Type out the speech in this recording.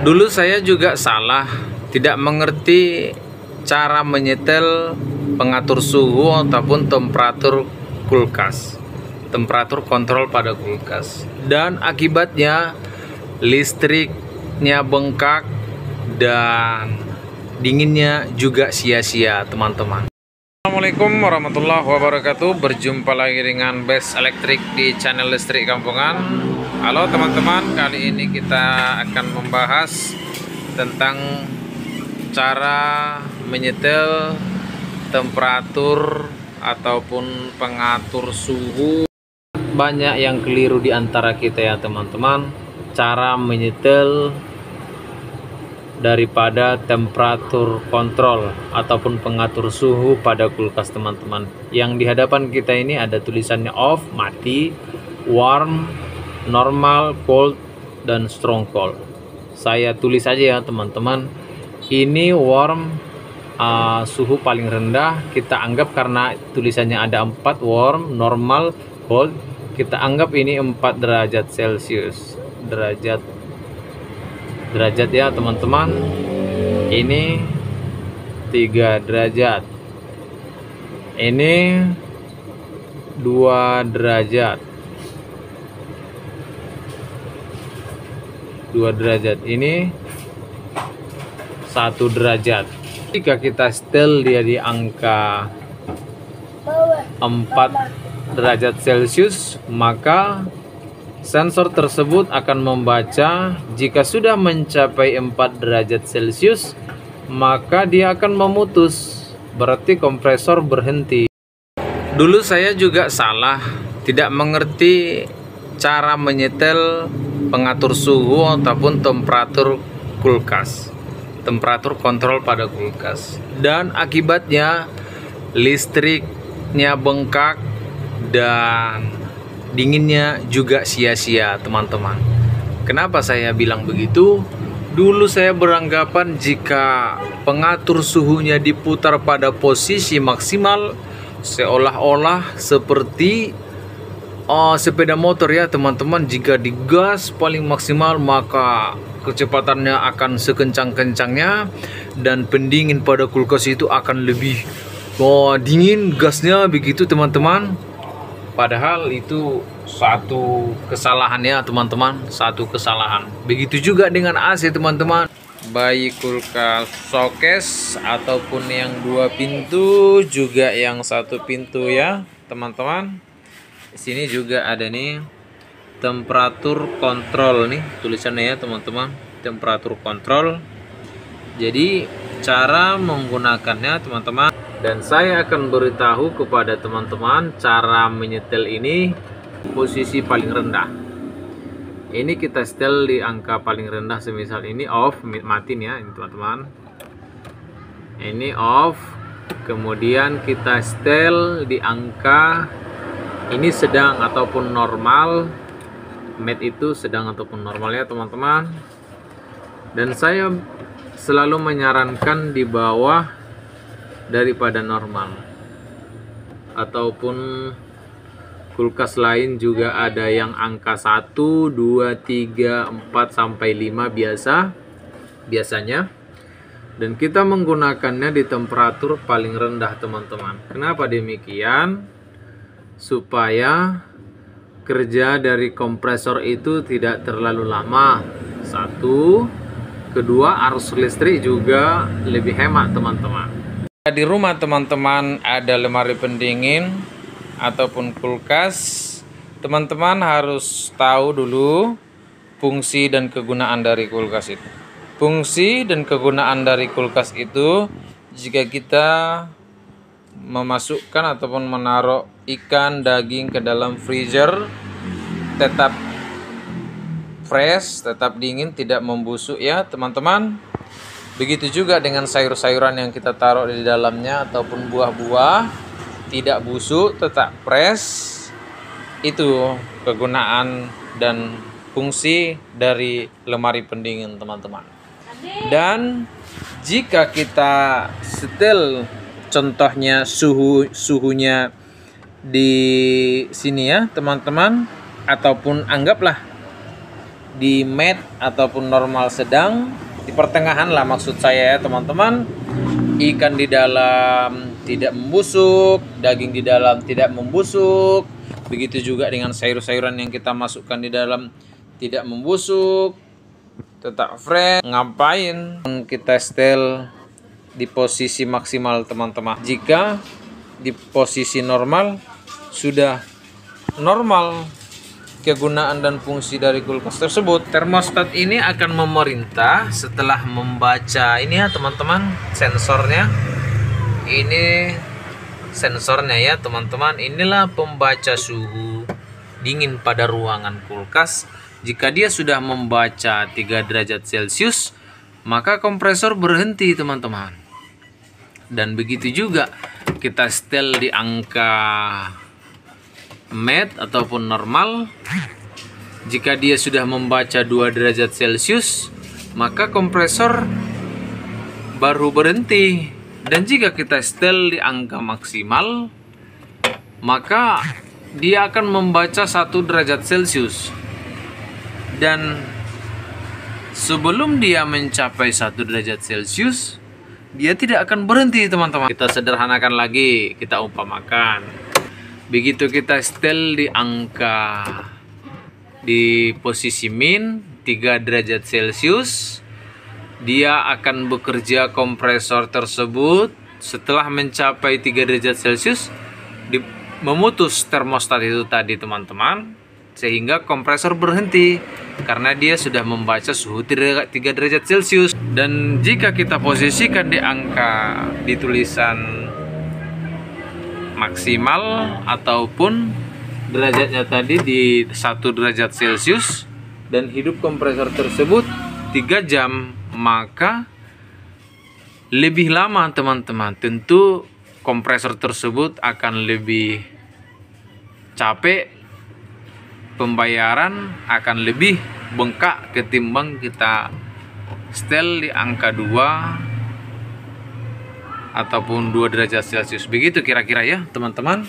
Dulu saya juga salah, tidak mengerti cara menyetel pengatur suhu ataupun temperatur kulkas, temperatur kontrol pada kulkas, dan akibatnya listriknya bengkak dan dinginnya juga sia-sia, teman-teman. Assalamualaikum warahmatullahi wabarakatuh. Berjumpa lagi dengan Best Elektrik di channel Listrik Kampungan. Halo teman-teman, kali ini kita akan membahas tentang cara menyetel temperatur ataupun pengatur suhu. Banyak yang keliru di antara kita ya teman-teman, cara menyetel daripada temperatur kontrol ataupun pengatur suhu pada kulkas teman-teman. Yang di hadapan kita ini ada tulisannya off, mati, warm, normal, cold, dan strong cold. Saya tulis aja ya teman-teman, ini warm, suhu paling rendah. Kita anggap karena tulisannya ada 4, warm, normal, cold, kita anggap ini 4 derajat Celcius, derajat ya teman-teman. Ini 3 derajat, ini 2 derajat, 2 derajat, ini 1 derajat. Jika kita setel dia di angka 4 derajat Celcius, maka sensor tersebut akan membaca jika sudah mencapai 4 derajat Celcius, maka dia akan memutus, berarti kompresor berhenti. Dulu saya juga salah, tidak mengerti cara menyetel pengatur suhu ataupun temperatur kulkas, temperatur kontrol pada kulkas, dan akibatnya listriknya bengkak dan dinginnya juga sia-sia, teman-teman. Kenapa saya bilang begitu? Dulu saya beranggapan jika pengatur suhunya diputar pada posisi maksimal, seolah-olah seperti sepeda motor ya teman-teman. Jika digas paling maksimal, maka kecepatannya akan sekencang-kencangnya dan pendingin pada kulkas itu akan lebih dingin gasnya, begitu teman-teman. Padahal itu satu kesalahan ya teman-teman, satu kesalahan. Begitu juga dengan AC teman-teman, baik kulkas showcase ataupun yang 2 pintu, juga yang 1 pintu ya teman-teman. Di sini juga ada nih temperatur kontrol nih tulisannya ya teman-teman, temperatur kontrol. Jadi cara menggunakannya teman-teman, dan saya akan beritahu kepada teman-teman cara menyetel ini posisi paling rendah. Ini kita setel di angka paling rendah, semisal ini off, matiin ya ini teman-teman. Ini off, kemudian kita setel di angka ini sedang ataupun normal. Mat itu sedang ataupun normal ya teman-teman. Dan saya selalu menyarankan di bawah daripada normal. Ataupun kulkas lain juga ada yang angka 1, 2, 3, 4 sampai 5 biasanya. Dan kita menggunakannya di temperatur paling rendah teman-teman. Kenapa demikian? Supaya kerja dari kompresor itu tidak terlalu lama. 1, kedua, arus listrik juga lebih hemat teman-teman. Di rumah teman-teman ada lemari pendingin ataupun kulkas, teman-teman harus tahu dulu fungsi dan kegunaan dari kulkas itu. Fungsi dan kegunaan dari kulkas itu, jika kita memasukkan ataupun menaruh ikan, daging ke dalam freezer, tetap fresh, tetap dingin, tidak membusuk ya teman-teman. Begitu juga dengan sayur-sayuran yang kita taruh di dalamnya ataupun buah-buah, tidak busuk, tetap fresh. Itu kegunaan dan fungsi dari lemari pendingin teman-teman. Dan jika kita setel contohnya suhunya di sini ya teman-teman, ataupun anggaplah di med ataupun normal sedang, di pertengahan lah maksud saya ya teman-teman. Ikan di dalam tidak membusuk, daging di dalam tidak membusuk, begitu juga dengan sayur-sayuran yang kita masukkan di dalam tidak membusuk, tetap fresh. Ngapain kita setel di posisi maksimal teman-teman? Jika di posisi normal sudah normal kegunaan dan fungsi dari kulkas tersebut, termostat ini akan memerintah setelah membaca ini ya teman-teman, sensornya. Ini sensornya ya teman-teman. Inilah pembaca suhu dingin pada ruangan kulkas. Jika dia sudah membaca 3 derajat Celcius, maka kompresor berhenti teman-teman. Dan begitu juga kita setel di angka med ataupun normal. Jika dia sudah membaca 2 derajat Celcius, maka kompresor baru berhenti. Dan jika kita setel di angka maksimal, maka dia akan membaca 1 derajat Celcius. Dan sebelum dia mencapai 1 derajat Celcius, dia tidak akan berhenti teman-teman. Kita sederhanakan lagi, kita umpamakan. Begitu kita setel di angka di posisi min 3 derajat Celcius, dia akan bekerja kompresor tersebut. Setelah mencapai 3 derajat Celcius, memutus termostat itu tadi teman-teman, sehingga kompresor berhenti karena dia sudah membaca suhu 3 derajat Celcius. Dan jika kita posisikan di angka di tulisan maksimal ataupun derajatnya tadi di 1 derajat Celcius dan hidup kompresor tersebut 3 jam, maka lebih lama teman-teman. Tentu kompresor tersebut akan lebih capek, pembayaran akan lebih bengkak ketimbang kita setel di angka 2 ataupun 2 derajat Celcius. Begitu kira-kira ya teman-teman.